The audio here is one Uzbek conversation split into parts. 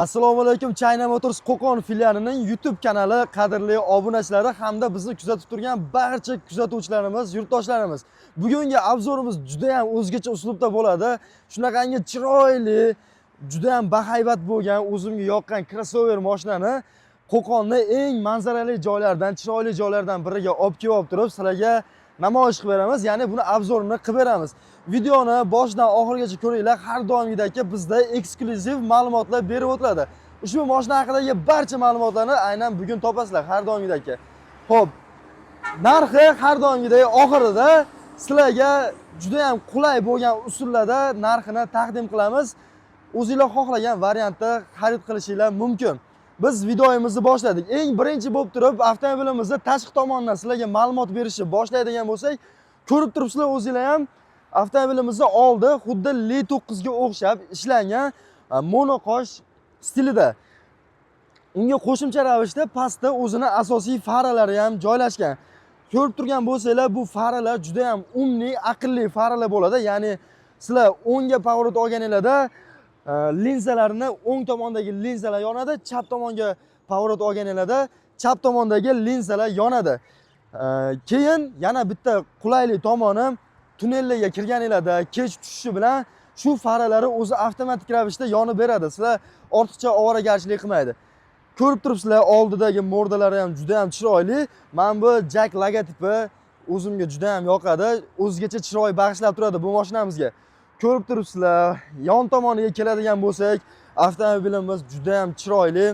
Assalomu alaykum, China Motors Qo'qon filialining YouTube kanali qadrli obunachilari hamda bizni kuzatib turgan barcha kuzatuvchilarimiz, yurtdoshlarimiz. Bugungi obzorimiz juda ham o'zgacha uslubda bo'ladi. Shunaqangi chiroyli, juda ham bahaybat bo'lgan, o'zimga yoqqan crossover mashinani Qo'qonning eng manzarali joylaridan, chiroyli joylardan biriga olib kelib turib, sizlarga namoyish qilib beramiz. Ya'ni buni obzorini qilib beramiz. Videoni boshidan oxirigacha ko'ringlar. Har doimgidek bizda eksklyuziv ma'lumotlar berib o'tiladi. Ushbu mashina haqidagi barcha ma'lumotlarni aynan bugun topasizlar, har doimgidek. Xo'p, narxi har doimgidek oxirida sizlarga juda ham qulay bo'lgan usullarda narxini taqdim qilamiz. O'zingizlar xohlagan variantda xarid qilishingiz mumkin. Biz videomizni boshladik. Eng birinchi bo'lib turib, avtomobilimizni tashqi tomonidan sizlarga ma'lumot berishni boshlaydigan bo'lsak, ko'rib turibsizlar o'zingizlar ham avtomobilimizni oldi xuddi L9 ga o'xshab ishlangan monoqosh stilida. Unga qo'shimcha ravishda pastda o'zini asosiy faralari ham joylashgan. Ko'rib turgan bo'lsanglar, bu faralar juda ham umli, aqlli faralar bo'ladi. Ya'ni sizlar o'ngga pоворot olganingizda linzalarini o'ng tomondagi linzalar yonadi, chap tomonga pоворot olganingizda chap tomondagi linzalar yonadi. Keyin yana bitta qulaylik tomoni, tunnellarga kirganingizda kech tushishi bilan shu faralari o'zi avtomatik ravishda yonib beradi. Sizlar ortiqcha ovoragarchilik qilmaydi. Ko'rib turibsizlar, oldidagi mordalari ham juda ham chiroyli. Men bu Jack logotipi o'zimga juda ham yoqadi. O'zgacha chiroy bag'ishlab turadi bu mashinamizga. Ko'rib turibsizlar, yon tomoniga keladigan bo'lsak, avtomobilimiz juda ham chiroyli.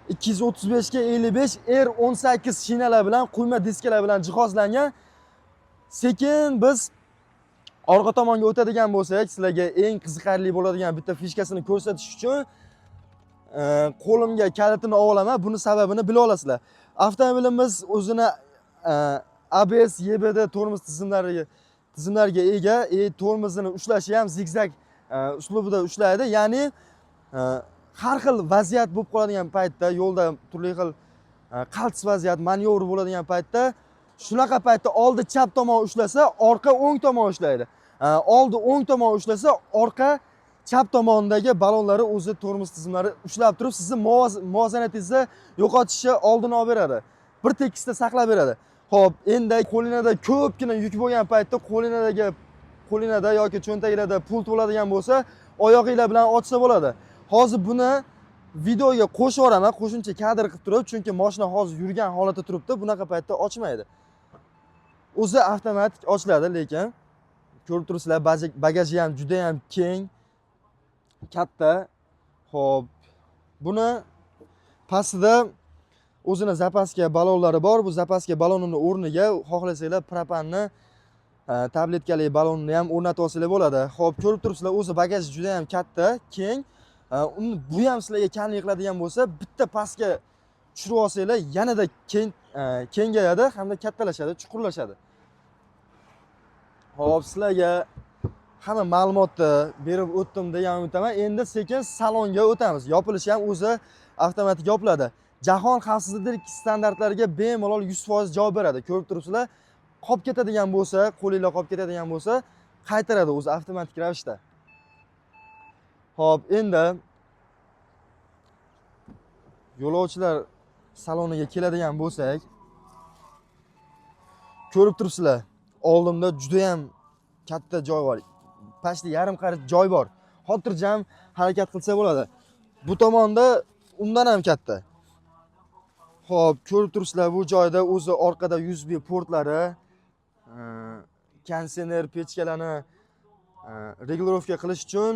235 ga 55 R18 shinalar bilan, quyma diskalar bilan jihozlangan. Sekin biz orqa tomonga o'tadigan bo'lsak, sizlarga eng qiziqarli bo'ladigan bitta fishkasini ko'rsatish uchun qo'limga kalitini olaman. Buni sababini bila olasizlar. Avtomobilimiz o'zini ABS, EBD tormoz tizimlariga ega. Tormozini ushlashi ham zigzag uslubida ushlaydi. Ya'ni har xil vaziyat bo'lib qoladigan paytda, yo'lda turli xil qaltis vaziyat, manyovr bo'ladigan paytda, shunaqa paytda oldi chap tomon ushlasa, orqa o'ng tomon ushlaydi. Oldi o'ng tomon ushlasa, orqa chap tomondagi balonlari o'zi tormoz tizimlari ushlab turib, sizni muvozanatingizni yo'qotishga oldini olib beradi. Bir tekisda saqlab beradi. Xo'p, endi qo'linada ko'pgina yuk bo'lgan paytda qo'linada yoki cho'ntagingizda pul bo'ladigan bo'lsa, oyog'ingizlar bilan ochsa bo'ladi. Hozir buni videoga qo'shib yuboraman, qo'shimcha kadr qilib turib, chunki mashina hozir yurgan holatda turibdi, bunaqa paytda ochmaydi. O'zi avtomatik ochiladi, lekin ko'rib turibsizlar, bagaji ham juda ham keng, katta. Xo'p, buni pastida o'zini zapaska balonlari bor. Bu zapaska balonining o'rniga xohlasanglar propanni tabletkali balonni ham o'rnatib olsanglar bo'ladi. Xo'p, ko'rib turibsizlar, o'zi bagaji juda ham katta, keng. Bu ham sizlarga kamlik qiladigan bo'lsa, bitta pastga tushirib olsanglar, yanada kengayadi hamda kattalashadi, chuqurlashadi. Xo'p, sizlarga hamma ma'lumotni berib o'tdim degan umiddaman. Endi sekin salonga o'tamiz. Yopilishi ham o'zi avtomatik yopiladi. Jahon xavfsizlik standartlariga bemalol 100% javob beradi. Ko'rib turibsizlar, qolib ketadigan bo'lsa, qo'lingizlar qolib ketadigan bo'lsa, qaytaradi o'zi avtomatik ravishda. Xo'p, endi yo'lovchilar saloniga keladigan bo'lsak, ko'rib turibsizlar, oldimda juda ham katta joy bor. Pastda yarim qarit joy bor. Xotirjam harakat qilsa bo'ladi. Bu tomonda undan ham katta. Xo'p, ko'rib turibsizlar, bu joyda o'zi orqada USB portlari, kondisioner pechkalarni regulirovka qilish uchun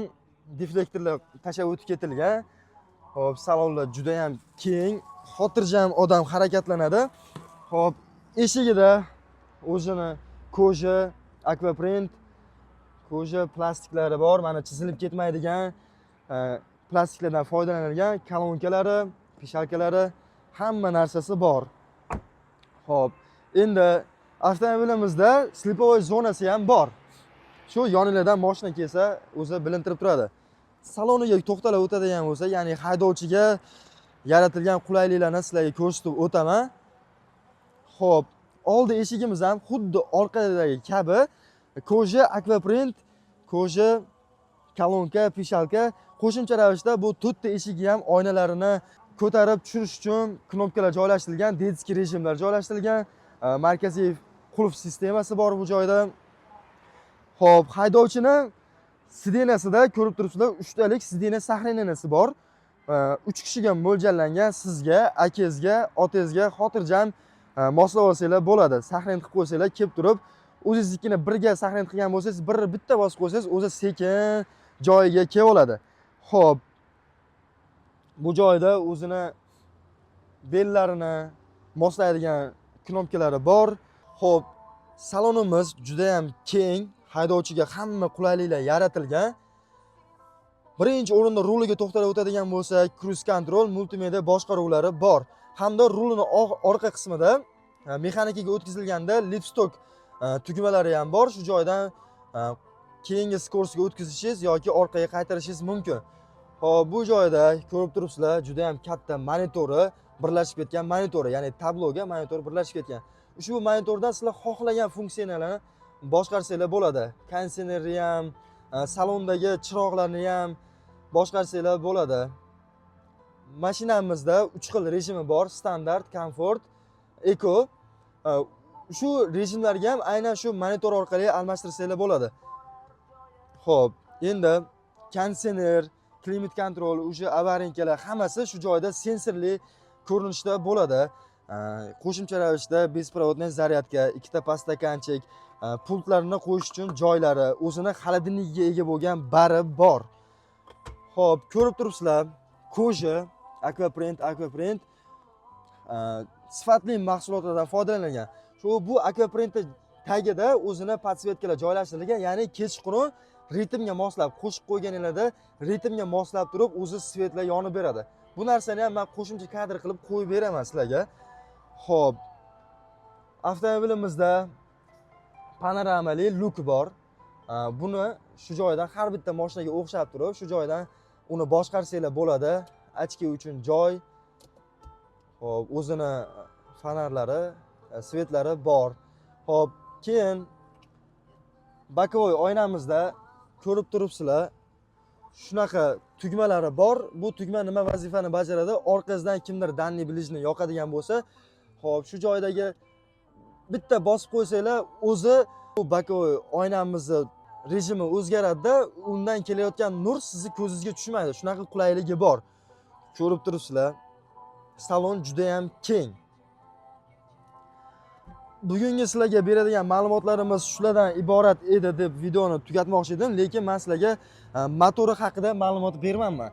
deflektorlar tashab o'tib ketilgan. Xo'p, salonlar juda ham keng, xotirjam odam harakatlanadi. Xo'p, eshigida o'zini koja, aquaprint, koja plastiklari bor. Mana chizilib ketmaydigan plastiklardan foydalanilgan kolonkalari, pishalkalari, hamma narsasi bor. Xo'p, endi avtomobilimizda slipovoy zonasi ham bor. Shu yoningizdan mashina kelsa, o'zi bilintirib turadi. Saloniga to'xtalib o'tadigan bo'lsa, ya'ni haydovchiga yaratilgan qulayliklarni sizlarga ko'rsatib o'taman. Xo'p, oldi eshigimiz ham xuddi orqadagi kabi koja, aquaprint, koja, kolonka, pishalka, Qo'shimcha ravishda bu 4 ta eshigi ham oynalarini ko'tarib tushirish uchun knopkalar joylashtirilgan, detskiy rejimlar joylashtirilgan, markaziy qulf sistemasi bor bu joyda. Xo'p, haydovchini sidenasida ko'rib turibsizlar, 3 talik sidena sahranasi bor. 3 kishiga mo'ljallangan. Sizga, akangizga, otangizga xotirjam moslab olsanglar bo'ladi. Sahran qilib qo'ysanglar, kelib turib, o'zingiznikini birga sahran qilgan bo'lsangiz, bitta bosib qo'ysangiz, o'zi sekin joyiga kelib oladi. Xo'p, bu joyda o'zini bellarini moslaydigan knopkalari bor. Xo'p, salonimiz juda ham keng, haydovchiga hamma qulayliklar yaratilgan. Birinchi o'rinda ruliga to'xtalib o'tadigan bo'lsak, cruise control, multimedia boshqaruvlari bor. Hamda rulning orqa qismida mexanikaga o'tkazilganda lipstok tugmalari ham bor. Shu joydan keyingi skorostiga o'tkazishingiz yoki orqaga qaytarishingiz mumkin. Xo'p, bu joyda ko'rib turibsizlar, juda ham katta monitori, birlashib ketgan monitori, ya'ni tabloga monitor birlashib ketgan. Ushbu monitordan sizlar xohlagan funksiyalarni boshqarsanglar bo'ladi. Konditsionerni ham, salondagi chiroqlarni ham boshqarsanglar bo'ladi. Mashinamizda 3 xil rejimi bor: standart, komfort, eko. Shu rejimlarga ham aynan shu monitor orqali almashtirsanglar bo'ladi. Xo'p, endi konditsioner, klimat kontrol, o'sha avarinkalar hammasi shu joyda sensorli ko'rinishda bo'ladi. Qo'shimcha ravishda besprovodniy zaryadka, ikkita pastakanchik, pultlarni qo'yish uchun joylari, o'zini xolodilnikiga ega bo'lgan bari bor. Xo'p, ko'rib turibsizlar, koja, aquaprint sifatli mahsulotlardan foydalanilgan. Bu aquaprint tagida o'zini podsvetkalar joylashtirilgan, ya'ni kechqurun ritmga moslab qo'shib qo'yganinglarda ritmga moslab turib o'zi svetlar yonib beradi. Bu narsani ham men qo'shimcha kadr qilib qo'yib beraman sizlarga. Xo'p, avtomobilimizda panoramali luk bor. Buni shu joydan har bitta mashinaga o'xshab turib, shu joydan uni boshqarsanglar bo'ladi. Ochki uchun joy. Xo'p, o'zini fonarlari, svetlari bor. Xo'p, keyin bokovoy oynamizda ko'rib turibsizlar, shunaqa tugmalari bor. Bu tugma nima vazifani bajaradi? Orqasidan kimdir danni bilishni yoqadigan bo'lsa, xo'p, shu joydagi bitta bosib qo'ysanglar, o'zi bu bokovoy oynamizni rejimi o'zgaradi-da, undan kelayotgan nur sizni ko'zingizga tushmaydi. Shunaqa qulayligi bor. Ko'rib turibsizlar, salon juda ham keng. Bugungi sizlarga beradigan ma'lumotlarimiz shulardan iborat edi deb videoni tugatmoqchi edim, lekin men sizlarga motori haqida ma'lumot bermayman.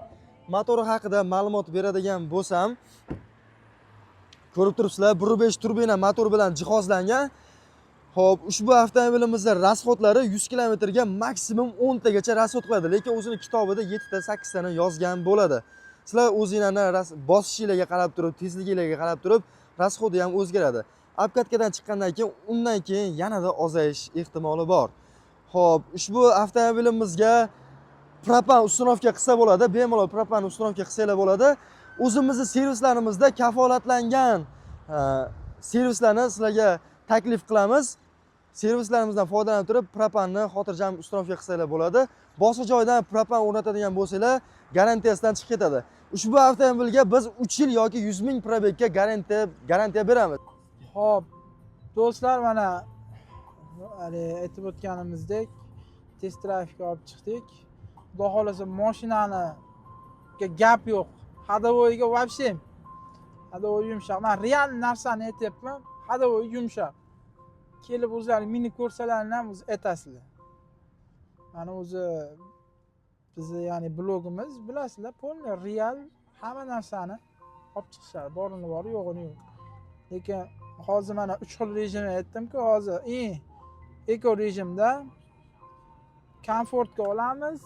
Motori haqida ma'lumot beradigan bo'lsam, ko'rib turibsizlar, 1.5 turbina motor bilan jihozlangan. Xo'p, ushbu avtomobilimizning rasxodlari 100 km ga maksimum 10 tagacha rasxod qiladi, lekin o'zining kitobida 7 ta, 8 tani yozgan bo'ladi. Sizlar o'zingizlarning bosishingizga qarab turib, tezligingizga qarab turib, rasxodi ham o'zgaradi. Obkatkadan chiqqandan keyin undan keyin yanada ozayish ehtimoli bor. Xo'p, ushbu avtomobilimizga propan uстановка qilsa bo'ladi, bemalol propan uстановка qilsalar bo'ladi. O'zimizning servislarimizda kafolatlangan servislarni sizlarga taklif qilamiz. Servislarimizdan foydalanib turib, propanni xotirjam uстановка qilsalar bo'ladi. Boshqa joydan propan o'rnatadigan bo'lsalar, garantiyasidan chiqib ketadi. Ushbu avtomobilga biz 3 yil yoki 100 ming probegga garantiya beramiz. Xo'p, do'stlar, mana aytib o'tganimizdek test drive'ga olib chiqdik. Xudo xolasa mashinani gap yo'q. Hadovoyiga вообще hadovoy yumshoq. Men real narsani aytyapman. Hadovoy yumshoq. Kelib o'zlari mini ko'rsalarni ham o'zi aytasizlar. Mana o'zi bizni ya'ni blogimiz, bilasizlar, polniy real hamma narsani olib chiqishadi. Borini bor, yo'g'ini yo'q. Lekin hozir mana 3 xil rejimni aytdim-ku, hozir eko rejimda komfortga olamiz.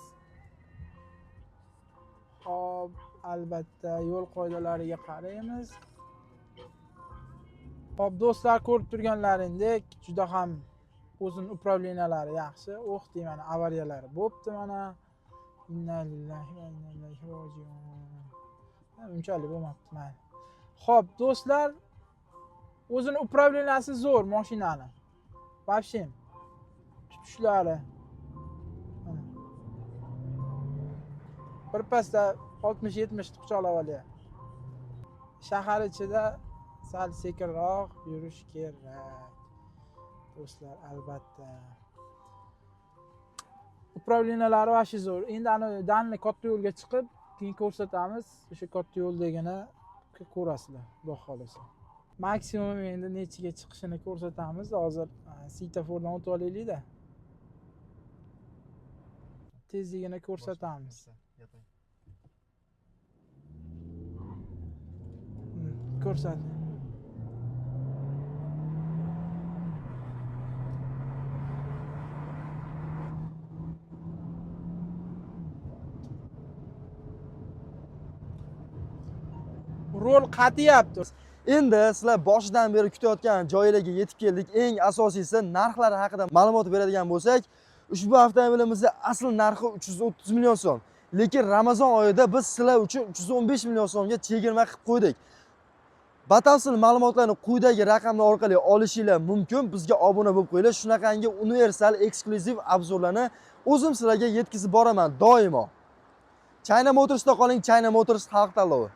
Hop, albatta yo'l qoidalariga qaraymiz. Hop, do'stlar, ko'rib turganlaringdek juda ham o'zining upravleniyalari yaxshi. O'xdi mana avariyalari bo'pti mana. Inna lillahi va inna ilayhi rojiun. Unchalik bo'lmabdi mana. Hop, do'stlar, o'zining upravleniyasi zo'r mashinani. Вообще tutishlari. birpasda 60-70 quchoqlab olyapti. Shahar ichida sal sekinroq yurish kerak. Do'stlar, albatta. Upravleniyalari vashi zo'r. Endi ana danli katta yo'lga chiqib, keyin ko'rsatamiz. O'sha katta yo'ldagina ko'rasizlar, xudo xolasa. Maksimum endi nechiga chiqishini ko'rsatamiz. Hozir svetofordan o'tib olaylik-da. Tezligini ko'rsatamiz. Ko'rsat. Rol qatyapti. Endi sizlar boshidan beri kutayotgan joylarga yetib keldik. Eng asosiysi narxlari haqida ma'lumot beradigan bo'lsak, ushbu avtomobilimizning asl narxi 330 million so'm. Lekin Ramazon oyida biz sizlar uchun 315 million so'mga chegirma qilib qo'ydik. Batafsil ma'lumotlarni quyidagi raqamlar orqali olishinglar mumkin. Bizga obuna bo'lib qo'yinglar. Shunaqangi universal eksklyuziv obzorlarni o'zim sizlarga yetkazib boraman doimo. China Motorsda qoling, China Motors xalq tanlovi.